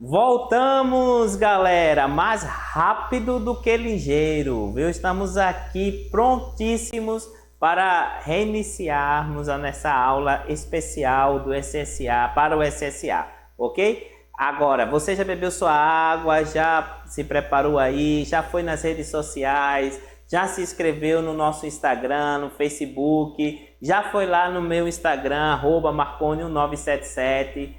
Voltamos, galera, mais rápido do que ligeiro, viu? Estamos aqui prontíssimos para reiniciarmos nessa aula especial do SSA para o SSA, ok? Agora, você já bebeu sua água, já se preparou aí, já foi nas redes sociais, já se inscreveu no nosso Instagram, no Facebook, já foi lá no meu Instagram, @marconio977,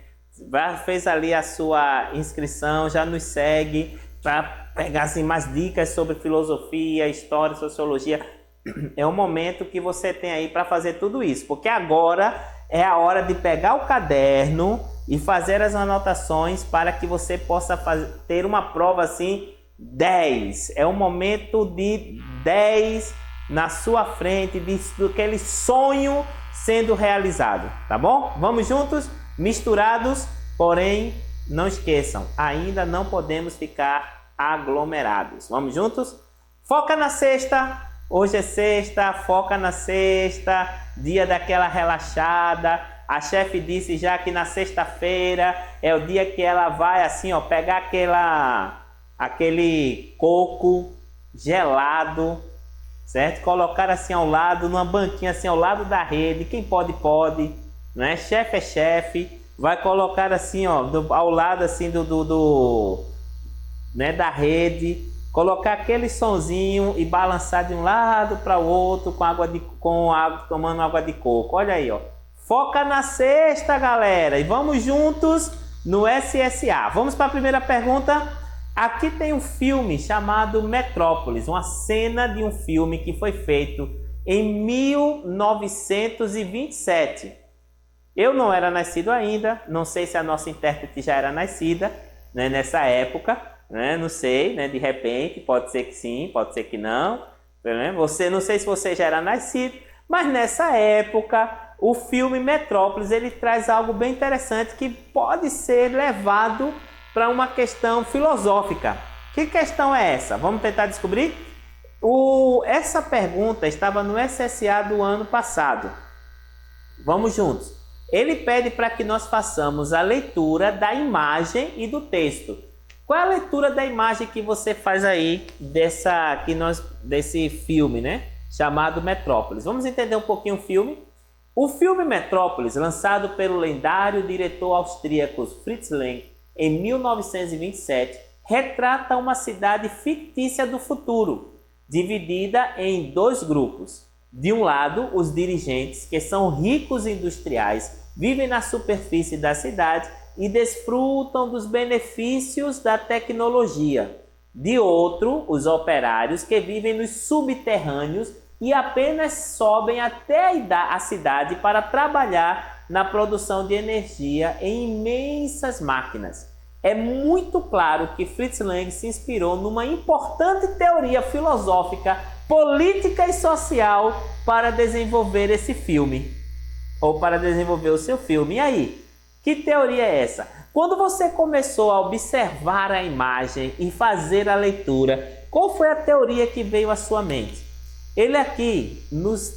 fez ali a sua inscrição, já nos segue para pegar assim, mais dicas sobre filosofia, história, sociologia. É o momento que você tem aí para fazer tudo isso, porque agora é a hora de pegar o caderno e fazer as anotações para que você possa ter uma prova assim 10. É o momento de 10 na sua frente, daquele sonho sendo realizado, tá bom? Vamos juntos, misturados, porém não esqueçam, ainda não podemos ficar aglomerados. Vamos juntos? Foca na sexta. Hoje é sexta, foca na sexta, dia daquela relaxada. A chefe disse já que na sexta-feira é o dia que ela vai assim, ó, pegar aquele coco gelado, certo? Colocar assim ao lado, numa banquinha assim ao lado da rede. Quem pode, pode, né? Chefe é chefe. Vai colocar assim, ó, ao lado assim né, da rede. Colocar aquele sonzinho e balançar de um lado para o outro tomando água de coco. Olha aí, ó. Foca na sexta, galera. E vamos juntos no SSA. Vamos para a primeira pergunta. Aqui tem um filme chamado Metrópolis, uma cena de um filme que foi feito em 1927. Eu não era nascido ainda, não sei se a nossa intérprete já era nascida, né, nessa época. Não sei, né? De repente, pode ser que sim, pode ser que não. Não sei se você já era nascido, mas nessa época, o filme Metrópolis, ele traz algo bem interessante que pode ser levado para uma questão filosófica. Que questão é essa? Vamos tentar descobrir? Essa pergunta estava no SSA do ano passado. Vamos juntos. Ele pede para que nós façamos a leitura da imagem e do texto. Qual é a leitura da imagem que você faz aí desse filme, né? Chamado Metrópolis. Vamos entender um pouquinho o filme? O filme Metrópolis, lançado pelo lendário diretor austríaco Fritz Lang em 1927, retrata uma cidade fictícia do futuro, dividida em dois grupos. De um lado, os dirigentes, que são ricos industriais, vivem na superfície da cidade e desfrutam dos benefícios da tecnologia. De outro, os operários que vivem nos subterrâneos e apenas sobem até a cidade para trabalhar na produção de energia em imensas máquinas. É muito claro que Fritz Lang se inspirou numa importante teoria filosófica, política e social para desenvolver esse filme, ou para desenvolver o seu filme. E aí? Que teoria é essa? Quando você começou a observar a imagem e fazer a leitura, qual foi a teoria que veio à sua mente? Ele aqui nos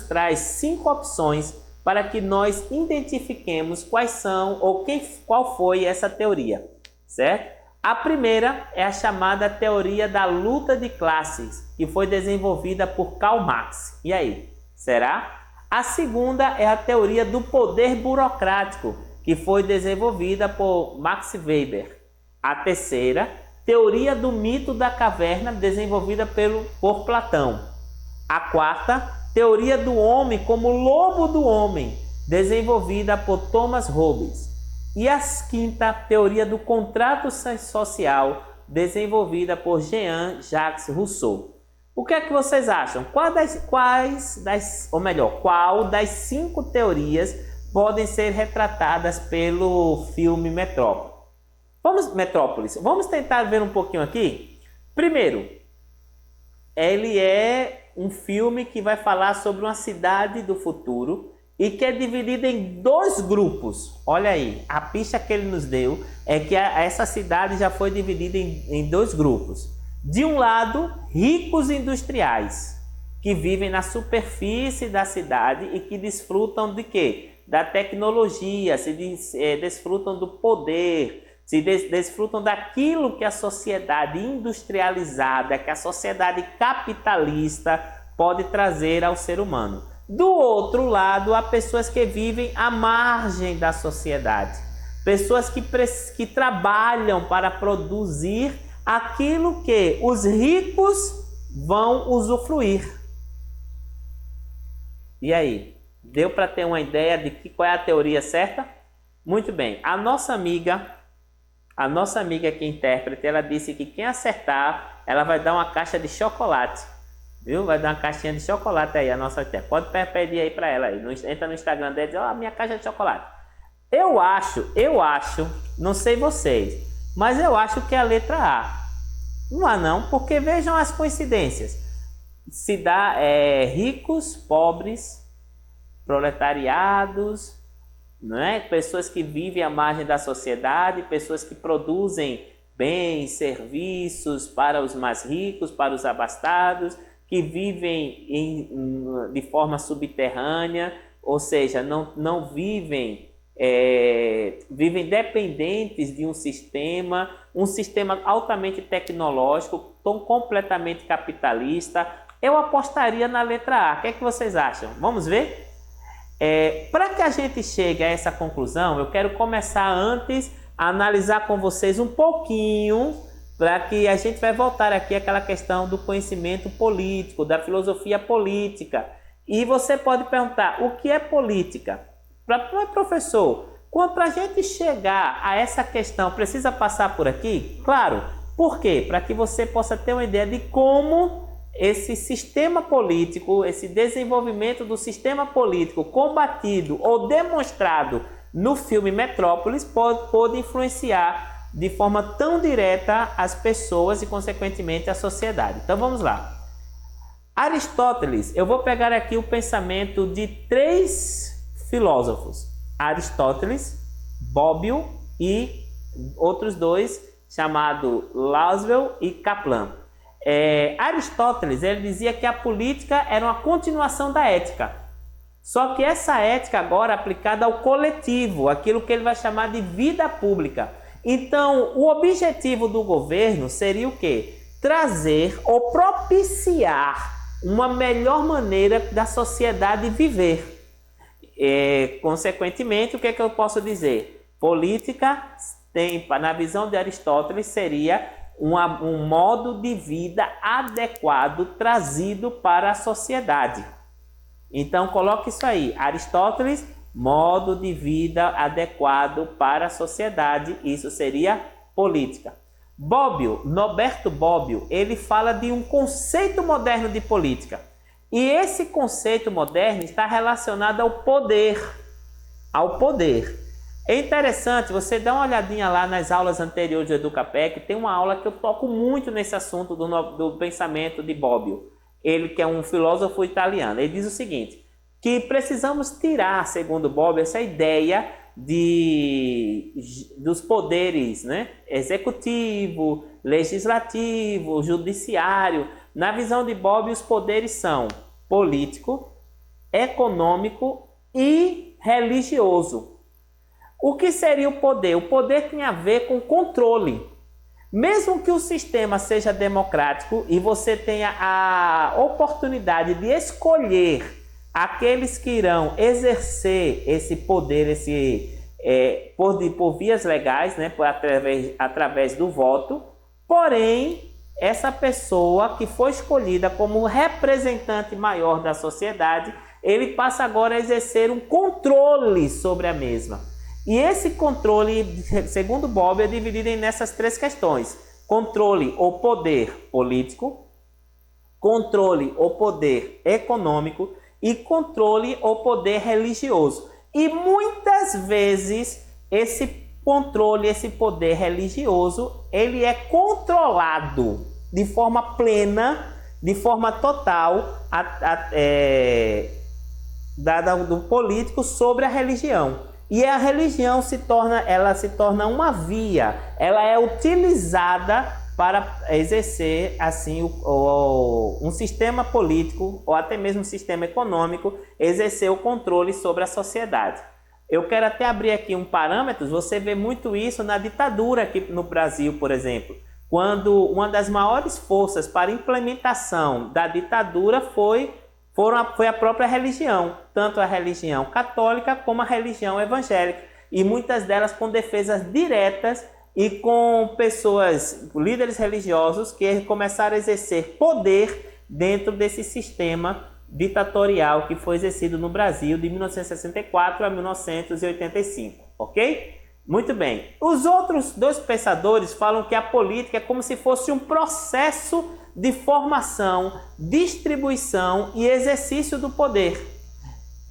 traz 5 opções para que nós identifiquemos quais são ou qual foi essa teoria, certo? A primeira é a chamada teoria da luta de classes, que foi desenvolvida por Karl Marx. E aí, será? A segunda é a teoria do poder burocrático, que foi desenvolvida por Max Weber. A terceira, teoria do mito da caverna, desenvolvida por Platão. A quarta, teoria do homem como lobo do homem, desenvolvida por Thomas Hobbes. E a quinta, teoria do contrato social, desenvolvida por Jean-Jacques Rousseau. O que é que vocês acham? Qual das 5 teorias podem ser retratadas pelo filme Metrópolis? Vamos tentar ver um pouquinho aqui? Primeiro, ele é um filme que vai falar sobre uma cidade do futuro e que é dividida em 2 grupos. Olha aí, a pista que ele nos deu é que essa cidade já foi dividida em 2 grupos. De um lado, ricos industriais, que vivem na superfície da cidade e que desfrutam de quê? Da tecnologia, desfrutam do poder, desfrutam daquilo que a sociedade industrializada, que a sociedade capitalista pode trazer ao ser humano. Do outro lado, há pessoas que vivem à margem da sociedade, pessoas que trabalham para produzir aquilo que os ricos vão usufruir. E aí, deu para ter uma ideia de qual é a teoria certa? Muito bem, a nossa amiga que é intérprete, ela disse que quem acertar, ela vai dar uma caixa de chocolate, viu? Vai dar uma caixinha de chocolate aí, a nossa intérprete. Pode pedir aí para ela aí, entra no Instagram dela e diz, ó, minha caixa de chocolate. Eu acho, não sei vocês, mas eu acho que é a letra A. Não há não, porque vejam as coincidências. Se dá ricos, pobres, proletariados, não é? Pessoas que vivem à margem da sociedade, pessoas que produzem bens, serviços para os mais ricos, para os abastados, que vivem de forma subterrânea, ou seja, não vivem, vivem dependentes de um sistema altamente tecnológico, tão completamente capitalista. Eu apostaria na letra A. O que é que vocês acham? Vamos ver? Para que a gente chegue a essa conclusão, eu quero começar antes a analisar com vocês um pouquinho, para que a gente vai voltar aqui àquela questão do conhecimento político, da filosofia política. E você pode perguntar, o que é política? Professor, para a gente chegar a essa questão, precisa passar por aqui? Claro. Por quê? Para que você possa ter uma ideia de como esse sistema político, esse desenvolvimento do sistema político combatido ou demonstrado no filme Metrópolis pode influenciar de forma tão direta as pessoas e, consequentemente, a sociedade. Então, vamos lá. Aristóteles, eu vou pegar aqui o pensamento de 3 filósofos. Aristóteles, Bobbio e outros 2, chamados Lausvel e Kaplan. Aristóteles, ele dizia que a política era uma continuação da ética. Só que essa ética agora aplicada ao coletivo, aquilo que ele vai chamar de vida pública. Então, o objetivo do governo seria o quê? Trazer ou propiciar uma melhor maneira da sociedade viver. Consequentemente, o que é que eu posso dizer? Política, na visão de Aristóteles, seria um modo de vida adequado trazido para a sociedade. Então, coloque isso aí. Aristóteles, modo de vida adequado para a sociedade. Isso seria política. Bobbio, Norberto Bobbio, ele fala de um conceito moderno de política. E esse conceito moderno está relacionado ao poder. Ao poder. É interessante, você dá uma olhadinha lá nas aulas anteriores do EducaPEC, tem uma aula que eu toco muito nesse assunto do pensamento de Bobbio. Ele que é um filósofo italiano. Ele diz o seguinte, que precisamos tirar, segundo Bobbio, essa ideia dos poderes, né? Executivo, legislativo, judiciário. Na visão de Bobbio, os poderes são político, econômico e religioso. O que seria o poder? O poder tem a ver com controle. Mesmo que o sistema seja democrático e você tenha a oportunidade de escolher aqueles que irão exercer esse poder por vias legais, né, através do voto, porém, essa pessoa que foi escolhida como representante maior da sociedade, ele passa agora a exercer um controle sobre a mesma. E esse controle, segundo Bobbio, é dividido nessas 3 questões. Controle ou poder político, controle ou poder econômico e controle ou poder religioso. E muitas vezes esse controle, esse poder religioso, ele é controlado de forma plena, de forma total, do político sobre a religião. E a religião se torna uma via, ela é utilizada para exercer assim um sistema político ou até mesmo um sistema econômico, exercer o controle sobre a sociedade. Eu quero até abrir aqui um parâmetro, você vê muito isso na ditadura aqui no Brasil, por exemplo, quando uma das maiores forças para a implementação da ditadura foi a própria religião, tanto a religião católica como a religião evangélica, e muitas delas com defesas diretas e com pessoas, líderes religiosos, que começaram a exercer poder dentro desse sistema ditatorial que foi exercido no Brasil de 1964 a 1985, ok? Muito bem. Os outros dois pensadores falam que a política é como se fosse um processo de formação, distribuição e exercício do poder.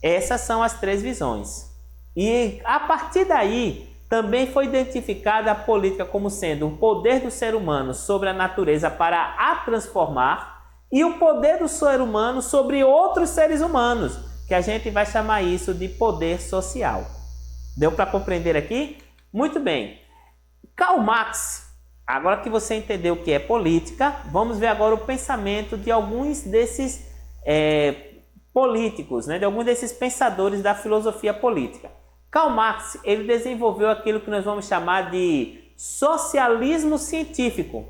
Essas são as três visões. E a partir daí, também foi identificada a política como sendo um poder do ser humano sobre a natureza para a transformar e o poder do ser humano sobre outros seres humanos, que a gente vai chamar isso de poder social. Deu para compreender aqui? Muito bem. Karl Marx, agora que você entendeu o que é política, vamos ver agora o pensamento de alguns desses políticos, né? De alguns desses pensadores da filosofia política. Karl Marx, ele desenvolveu aquilo que nós vamos chamar de socialismo científico,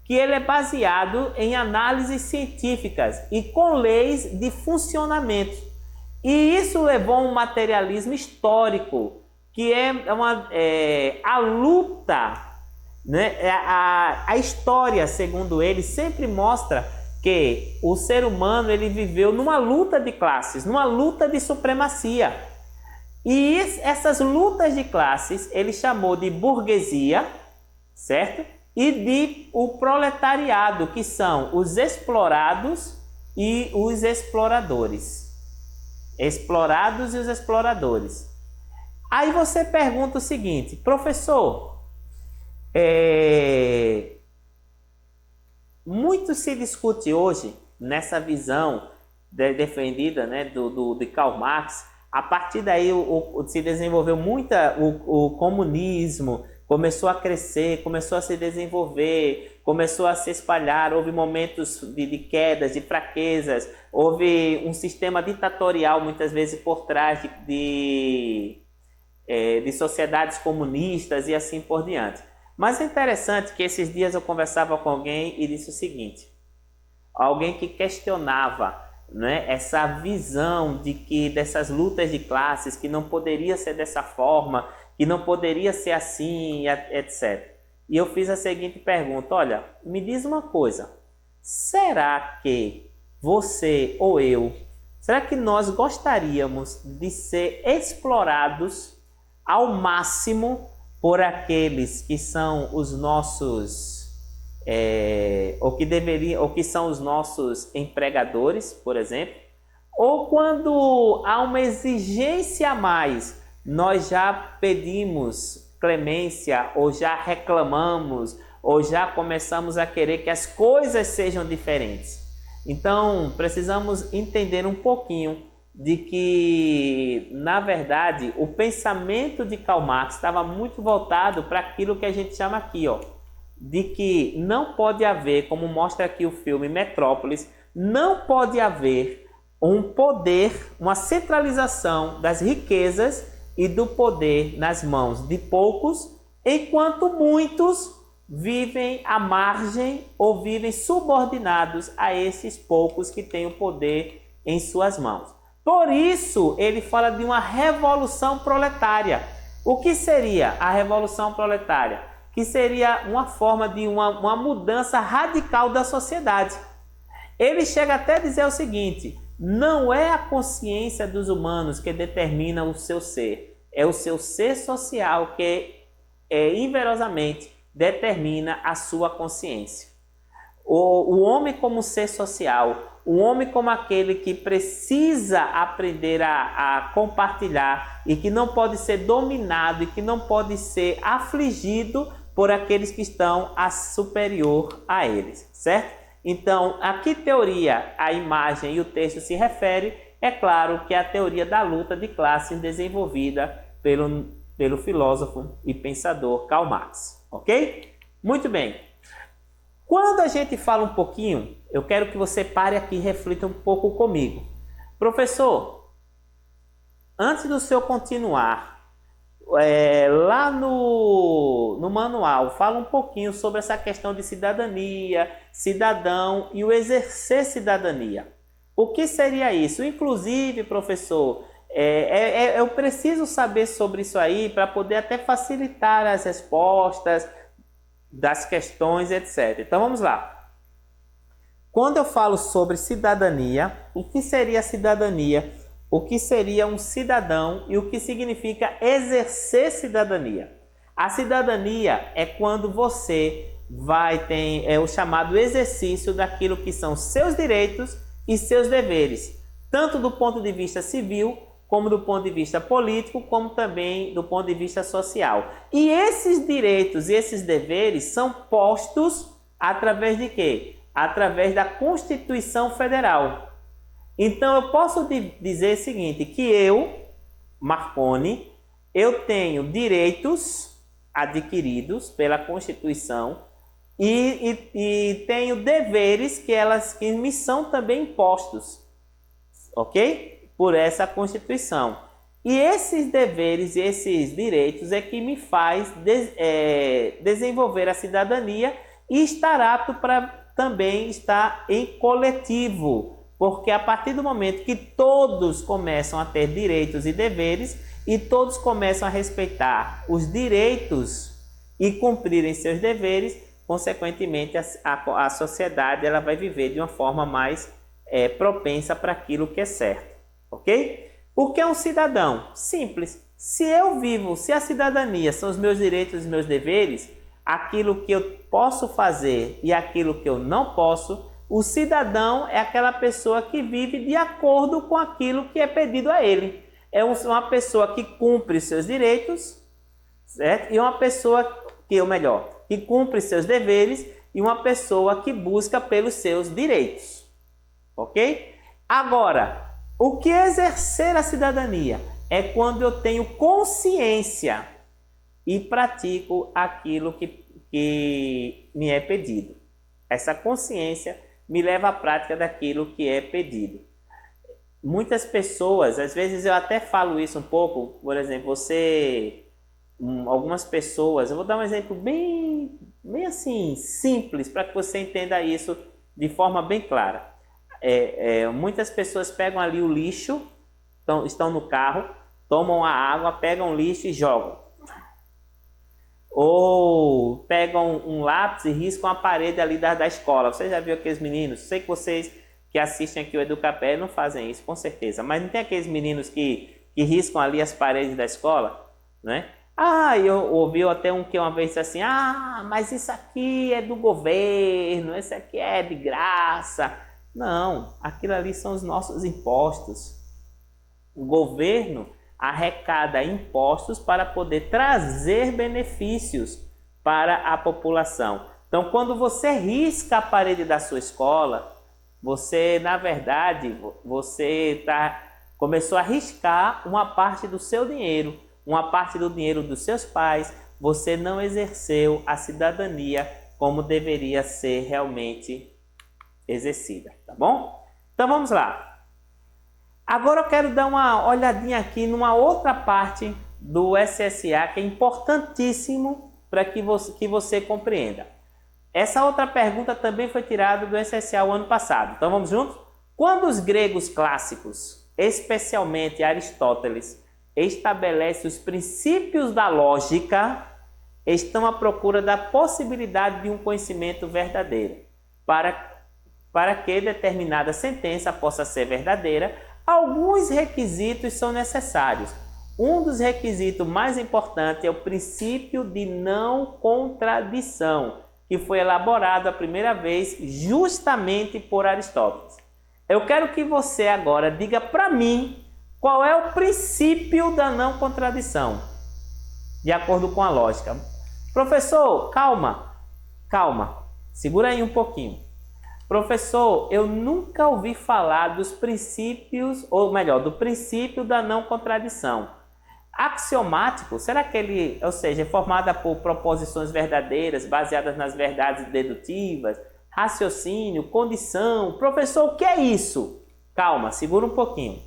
que ele é baseado em análises científicas e com leis de funcionamento. E isso levou a um materialismo histórico, que é a luta, né? A história, segundo ele, sempre mostra que o ser humano ele viveu numa luta de classes, numa luta de supremacia. E essas lutas de classes ele chamou de burguesia, certo? E de o proletariado, que são os explorados e os exploradores. Explorados e os exploradores. Aí você pergunta o seguinte, professor, muito se discute hoje nessa visão defendida, né, de Karl Marx. A partir daí se desenvolveu o comunismo, começou a crescer, começou a se desenvolver, começou a se espalhar, houve momentos de quedas, de fraquezas, houve um sistema ditatorial muitas vezes por trás de sociedades comunistas e assim por diante. Mas é interessante que esses dias eu conversava com alguém e disse o seguinte, alguém que questionava, né, essa visão dessas lutas de classes, que não poderia ser dessa forma, que não poderia ser assim, etc. E eu fiz a seguinte pergunta, olha, me diz uma coisa, será que você ou eu, será que nós gostaríamos de ser explorados ao máximo por aqueles que são os nossos, ou que são os nossos empregadores, por exemplo? Ou quando há uma exigência a mais, nós já pedimos clemência, ou já reclamamos, ou já começamos a querer que as coisas sejam diferentes. Então, precisamos entender um pouquinho de que, na verdade, o pensamento de Karl Marx estava muito voltado para aquilo que a gente chama aqui, de que não pode haver, como mostra aqui o filme Metrópolis, não pode haver um poder, uma centralização das riquezas e do poder nas mãos de poucos, enquanto muitos vivem à margem ou vivem subordinados a esses poucos que têm o poder em suas mãos. Por isso, ele fala de uma revolução proletária. O que seria a revolução proletária? Que seria uma forma de uma mudança radical da sociedade. Ele chega até a dizer o seguinte, não é a consciência dos humanos que determina o seu ser, é o seu ser social que, inverosimamente, determina a sua consciência. O homem como ser social, o homem como aquele que precisa aprender a compartilhar e que não pode ser dominado e que não pode ser afligido por aqueles que estão superior a eles, certo? Então, a que teoria a imagem e o texto se refere? É claro que é a teoria da luta de classes desenvolvida pelo filósofo e pensador Karl Marx, ok? Muito bem. Quando a gente fala um pouquinho, eu quero que você pare aqui e reflita um pouco comigo. Professor, antes do senhor continuar, lá no manual fala um pouquinho sobre essa questão de cidadania, cidadão e o exercer cidadania. O que seria isso? Inclusive, professor, eu preciso saber sobre isso aí para poder até facilitar as respostas das questões, etc. Então vamos lá. Quando eu falo sobre cidadania, o que seria cidadania? O que seria um cidadão e o que significa exercer cidadania? A cidadania é quando você ter o chamado exercício daquilo que são seus direitos e seus deveres, tanto do ponto de vista civil, como do ponto de vista político, como também do ponto de vista social. E esses direitos e esses deveres são postos através de quê? Através da Constituição Federal. Então eu posso dizer o seguinte, que eu, Marconi, eu tenho direitos adquiridos pela Constituição e tenho deveres que me são também impostos, ok? Por essa Constituição. E esses deveres e esses direitos é que me faz desenvolver a cidadania e estar apto para também estar em coletivo, porque a partir do momento que todos começam a ter direitos e deveres e todos começam a respeitar os direitos e cumprirem seus deveres, consequentemente a sociedade ela vai viver de uma forma mais propensa para aquilo que é certo, ok? O que é um cidadão? Simples. Se a cidadania são os meus direitos e os meus deveres, aquilo que eu posso fazer e aquilo que eu não posso, o cidadão é aquela pessoa que vive de acordo com aquilo que é pedido a ele. É uma pessoa que cumpre seus direitos, certo? E uma pessoa que cumpre seus deveres e uma pessoa que busca pelos seus direitos, ok? Agora, o que é exercer a cidadania? É quando eu tenho consciência e pratico aquilo que me é pedido. Essa consciência me leva à prática daquilo que é pedido. Muitas pessoas, às vezes eu até falo isso um pouco, por exemplo, algumas pessoas, eu vou dar um exemplo bem assim, simples, para que você entenda isso de forma bem clara. Muitas pessoas pegam ali o lixo, estão no carro, tomam a água, pegam o lixo e jogam. Ou pegam um lápis e riscam a parede ali da escola. Você já viu aqueles meninos? Sei que vocês que assistem aqui o Educapé não fazem isso, com certeza. Mas não tem aqueles meninos que riscam ali as paredes da escola, né? Eu ouvi até um que uma vez disse assim, mas isso aqui é do governo, isso aqui é de graça. Não, aquilo ali são os nossos impostos. O governo arrecada impostos para poder trazer benefícios para a população. Então, quando você risca a parede da sua escola, você, na verdade, começou a riscar uma parte do seu dinheiro, uma parte do dinheiro dos seus pais. Você não exerceu a cidadania como deveria ser realmente exercida, tá bom? Então, vamos lá. Agora eu quero dar uma olhadinha aqui numa outra parte do SSA que é importantíssimo para que você compreenda. Essa outra pergunta também foi tirada do SSA o ano passado. Então vamos juntos? Quando os gregos clássicos, especialmente Aristóteles, estabelece os princípios da lógica, estão à procura da possibilidade de um conhecimento verdadeiro. Para que determinada sentença possa ser verdadeira, alguns requisitos são necessários. Um dos requisitos mais importantes é o princípio de não contradição, que foi elaborado a primeira vez justamente por Aristóteles. Eu quero que você agora diga para mim qual é o princípio da não contradição, de acordo com a lógica. Professor, calma, segura aí um pouquinho. Professor, eu nunca ouvi falar dos princípios, ou melhor, do princípio da não contradição. Axiomático, será que ele, ou seja, é formado por proposições verdadeiras, baseadas nas verdades dedutivas, raciocínio, condição? Professor, o que é isso? Calma, segura um pouquinho.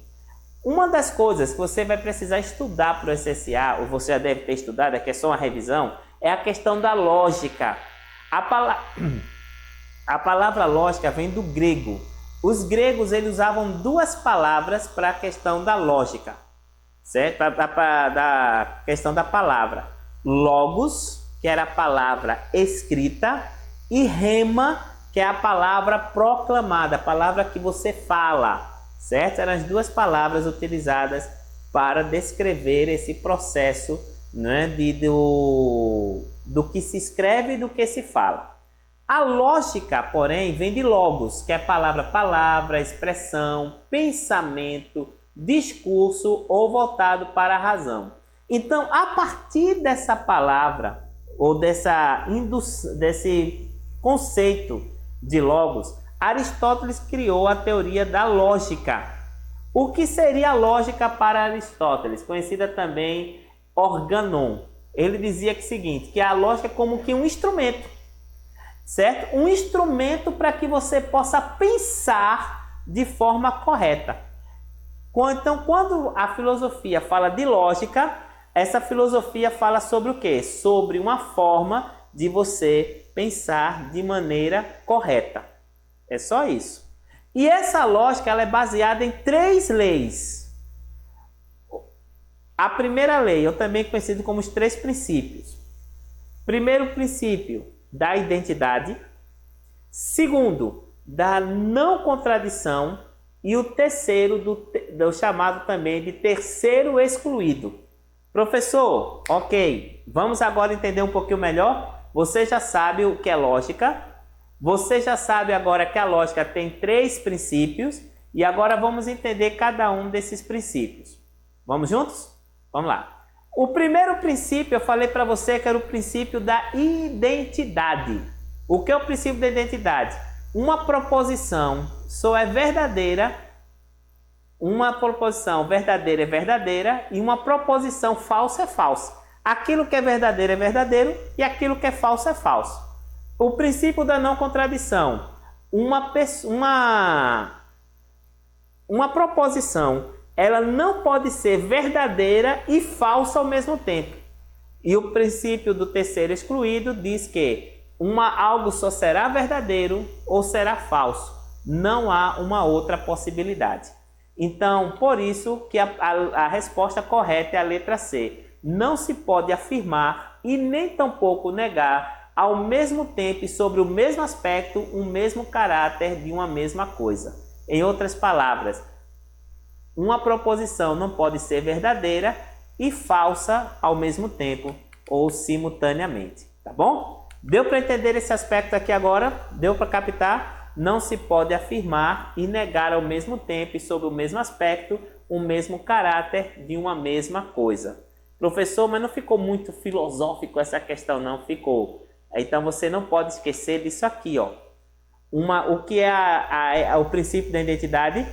Uma das coisas que você vai precisar estudar para o SSA, ou você já deve ter estudado, aqui é só uma revisão, é a questão da lógica. A palavra lógica vem do grego. Os gregos eles usavam duas palavras para a questão da lógica, certo? Da questão da palavra. Logos, que era a palavra escrita, e rema, que é a palavra proclamada, a palavra que você fala. Certo? Eram as duas palavras utilizadas para descrever esse processo, né, do que se escreve e do que se fala. A lógica, porém, vem de logos, que é palavra, expressão, pensamento, discurso ou voltado para a razão. Então, a partir dessa palavra ou desse conceito de logos, Aristóteles criou a teoria da lógica. O que seria a lógica para Aristóteles? Conhecida também organon. Ele dizia que o seguinte, que a lógica é como que um instrumento, certo? Um instrumento para que você possa pensar de forma correta. Então, quando a filosofia fala de lógica, essa filosofia fala sobre o quê? Sobre uma forma de você pensar de maneira correta. É só isso. E essa lógica ela é baseada em 3 leis. A primeira lei, eu também conhecido como os 3 princípios. Primeiro princípio, da identidade. Segundo, da não contradição. E o terceiro, do chamado também de terceiro excluído. Professor, ok, vamos agora entender um pouquinho melhor. Você já sabe o que é lógica. Você já sabe agora que a lógica tem 3 princípios e agora vamos entender cada um desses princípios. Vamos juntos? Vamos lá. O primeiro princípio eu falei para você que era o princípio da identidade. O que é o princípio da identidade? Uma proposição só é verdadeira, uma proposição verdadeira é verdadeira e uma proposição falsa é falsa. Aquilo que é verdadeiro é verdadeiro e aquilo que é falso é falso. O princípio da não contradição. Uma proposição, ela não pode ser verdadeira e falsa ao mesmo tempo. E o princípio do terceiro excluído diz que algo só será verdadeiro ou será falso. Não há uma outra possibilidade. Então, por isso que a resposta correta é a letra C. Não se pode afirmar e nem tampouco negar ao mesmo tempo e sobre o mesmo aspecto, o mesmo caráter de uma mesma coisa. Em outras palavras, uma proposição não pode ser verdadeira e falsa ao mesmo tempo ou simultaneamente. Tá bom? Deu para entender esse aspecto aqui agora? Deu para captar? Não se pode afirmar e negar ao mesmo tempo e sobre o mesmo aspecto, o mesmo caráter de uma mesma coisa. Professor, mas não ficou muito filosófico essa questão, não? Ficou. Então você não pode esquecer disso aqui, ó. O que é o princípio da identidade?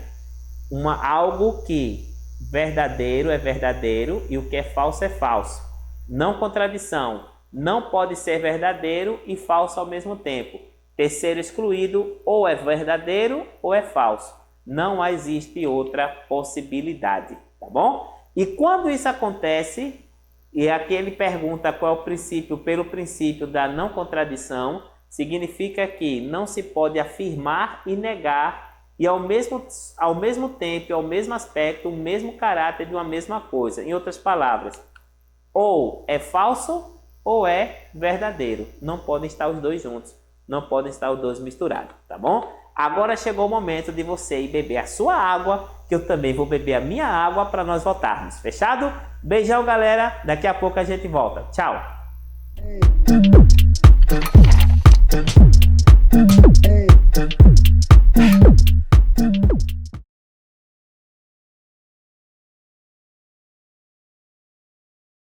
Algo que verdadeiro é verdadeiro e o que é falso é falso. Não contradição. Não pode ser verdadeiro e falso ao mesmo tempo. Terceiro excluído, ou é verdadeiro ou é falso. Não existe outra possibilidade, tá bom? E quando isso acontece, e aqui ele pergunta qual é o princípio, pelo princípio da não contradição, significa que não se pode afirmar e negar e ao mesmo tempo, ao mesmo aspecto, o mesmo caráter de uma mesma coisa. Em outras palavras, ou é falso ou é verdadeiro. Não podem estar os dois juntos, não podem estar os dois misturados, tá bom? Agora chegou o momento de você ir beber a sua água, que eu também vou beber a minha água para nós voltarmos. Fechado? Beijão, galera. Daqui a pouco a gente volta. Tchau.